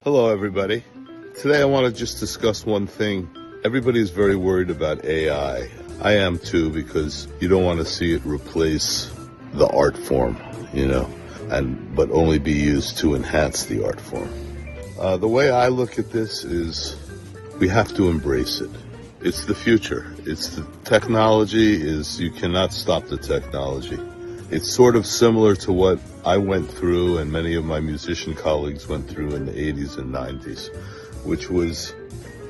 Hello, everybody. Today I want to just discuss one thing. Everybody is very worried about AI. I am too, because you don't want to see it replace the art form, but only be used to enhance the art form. The way I look at this is we have to embrace it. It's the future. You cannot stop the technology. It's sort of similar to what I went through and many of my musician colleagues went through in the 80s and 90s, which was,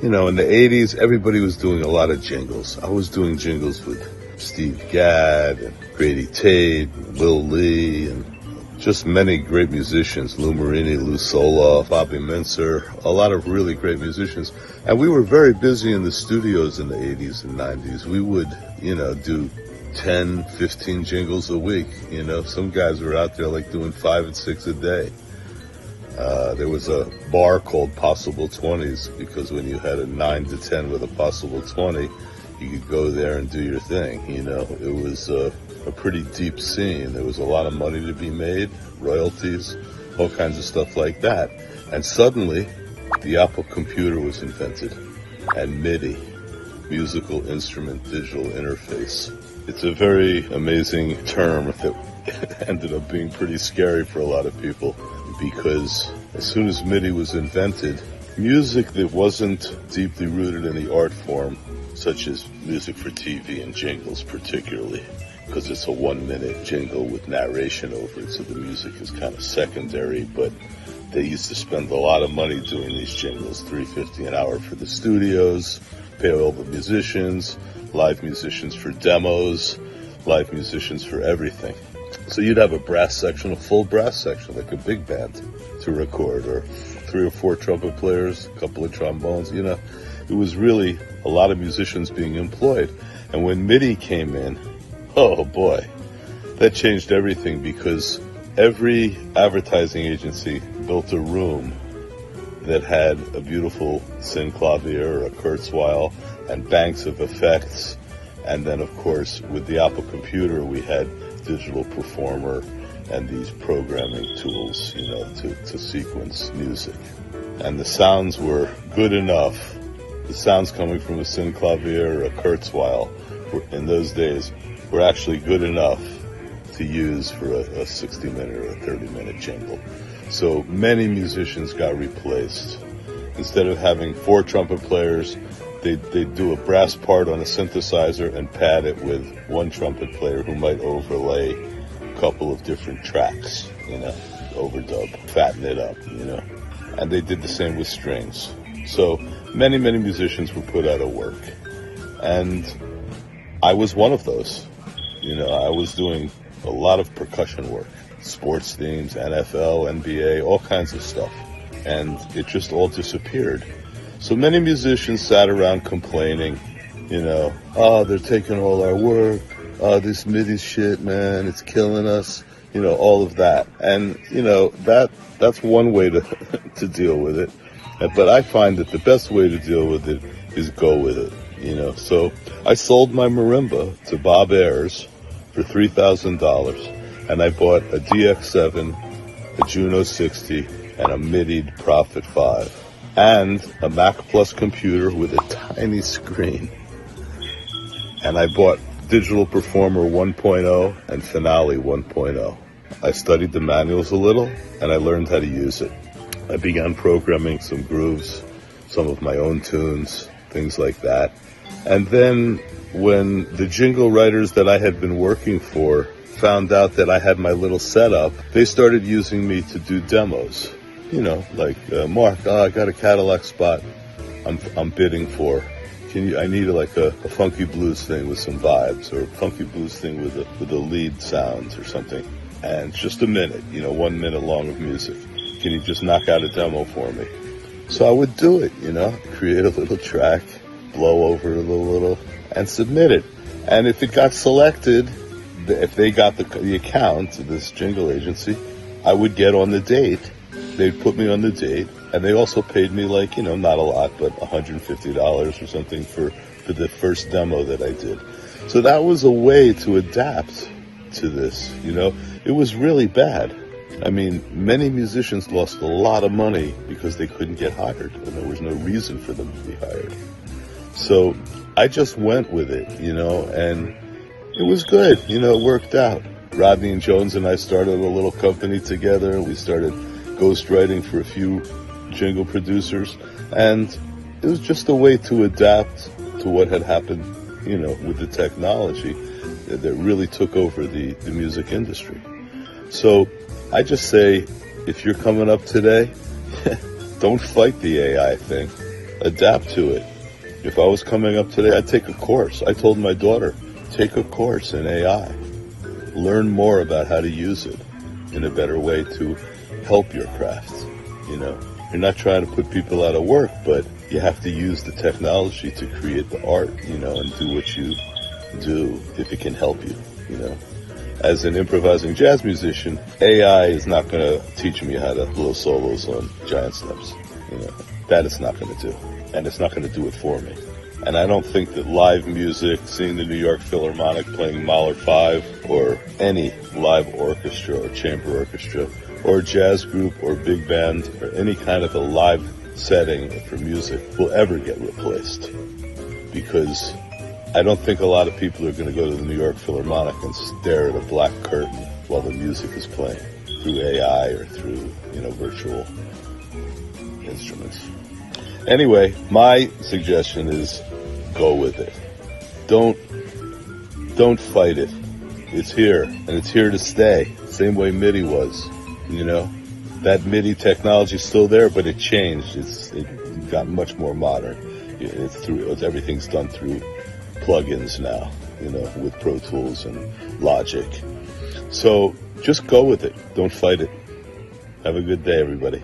in the 80s, everybody was doing a lot of jingles. I was doing jingles with Steve Gadd and Grady Tate, and Lil Lee, and just many great musicians, Lou Marini, Lou Soloff, Bobby Mincer, a lot of really great musicians. And we were very busy in the studios in the 80s and 90s. We would, do 10, 15 jingles a week. Some guys were out there like doing 5 and 6 a day. There was a bar called Possible 20s, because when you had a 9 to 10 with a possible 20, you could go there and do your thing. It was a pretty deep scene. There was a lot of money to be made, royalties, all kinds of stuff like that. And suddenly, the Apple computer was invented, and MIDI, musical instrument digital interface. It's a very amazing term that ended up being pretty scary for a lot of people, because as soon as MIDI was invented, music that wasn't deeply rooted in the art form, such as music for TV and jingles particularly, because it's a 1-minute jingle with narration over it, so the music is kind of secondary, but they used to spend a lot of money doing these jingles, $3.50 an hour for the studios, pay all the musicians, live musicians for demos, live musicians for everything. So you'd have a brass section, a full brass section, like a big band to record, or 3 or 4 trumpet players, a couple of trombones, It was really a lot of musicians being employed. And when MIDI came in, oh boy, that changed everything, because every advertising agency built a room that had a beautiful synclavier or a Kurzweil and banks of effects. And then, of course, with the Apple computer, we had Digital Performer and these programming tools, to sequence music. And the sounds were good enough. The sounds coming from a synclavier or a Kurzweil in those days were actually good enough to use for a 60-minute or a 30-minute jingle. So many musicians got replaced. Instead of having 4 trumpet players, they'd do a brass part on a synthesizer and pad it with 1 trumpet player who might overlay a couple of different tracks, overdub, fatten it up, And they did the same with strings. So many musicians were put out of work. And I was one of those. I was doing a lot of percussion work, sports themes, NFL, NBA, all kinds of stuff. And it just all disappeared. So many musicians sat around complaining, they're taking all our work. This MIDI shit, man, it's killing us. All of that. And, that's one way to to deal with it. But I find that the best way to deal with it is go with it, So I sold my marimba to Bob Ayers for $3,000, and I bought a DX7, a Juno 60, and a MIDI Prophet 5. And a Mac Plus computer with a tiny screen. And I bought Digital Performer 1.0 and Finale 1.0. I studied the manuals a little, and I learned how to use it. I began programming some grooves, some of my own tunes, things like that. And then when the jingle writers that I had been working for found out that I had my little setup, they started using me to do demos. Mark, I got a Cadillac spot I'm bidding for. I need a funky blues thing with some vibes, or a funky blues thing with the lead sounds or something. And it's just a minute, 1 minute long of music. Can you just knock out a demo for me? So I would do it, create a little track, blow over it a little, and submit it. And if it got selected, if they got the account to this jingle agency, I would get on the date. They'd put me on the date, and they also paid me not a lot, but $150 or something for the first demo that I did. So that was a way to adapt to this, It was really bad. I mean, many musicians lost a lot of money because they couldn't get hired, and there was no reason for them to be hired. So I just went with it, and it was good. It worked out. Rodney and Jones and I started a little company together. We started ghostwriting for a few jingle producers, and it was just a way to adapt to what had happened, with the technology that really took over the music industry. So I just say, if you're coming up today, don't fight the AI thing. Adapt to it. If I was coming up today, I'd take a course. I told my daughter, take a course in AI. Learn more about how to use it in a better way to help your craft. You're not trying to put people out of work, but you have to use the technology to create the art, and do what you do if it can help you, As an improvising jazz musician, AI is not going to teach me how to blow solos on giant steps. That it's not going to do. And it's not going to do it for me. And I don't think that live music, seeing the New York Philharmonic playing Mahler 5, or any live orchestra or chamber orchestra, or jazz group or big band, or any kind of a live setting for music will ever get replaced. Because I don't think a lot of people are going to go to the New York Philharmonic and stare at a black curtain while the music is playing through AI or through, virtual instruments. Anyway, my suggestion is go with it. Don't fight it. It's here, and it's here to stay. Same way MIDI was, That MIDI technology is still there, but it changed. It got much more modern. Everything's done through plugins now, with Pro Tools and Logic. So just go with it. Don't fight it. Have a good day, everybody.